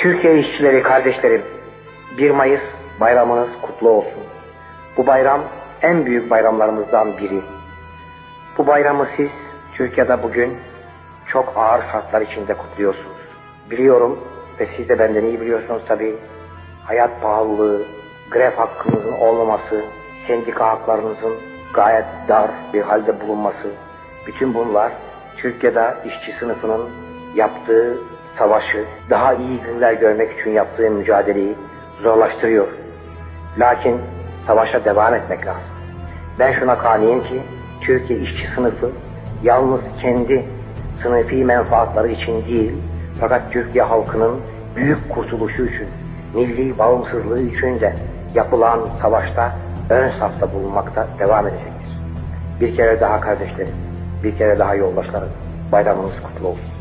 Türkiye işçileri kardeşlerim, 1 Mayıs bayramınız kutlu olsun. Bu bayram en büyük bayramlarımızdan biri. Bu bayramı siz Türkiye'de bugün çok ağır şartlar içinde kutluyorsunuz. Biliyorum ve siz de benden iyi biliyorsunuz tabii. Hayat pahalılığı, grev hakkınızın olmaması, sendika haklarınızın gayet dar bir halde bulunması, bütün bunlar Türkiye'de işçi sınıfının yaptığı savaşı, daha iyi günler görmek için yaptığı mücadeleyi zorlaştırıyor. Lakin savaşa devam etmek lazım. Ben şuna kaniyim ki Türkiye işçi sınıfı yalnız kendi sınıfi menfaatları için değil, fakat Türkiye halkının büyük kurtuluşu için, milli bağımsızlığı için de yapılan savaşta ön safta bulunmakta devam edecektir. Bir kere daha kardeşlerim, bir kere daha yoldaşlarım, bayramınız kutlu olsun.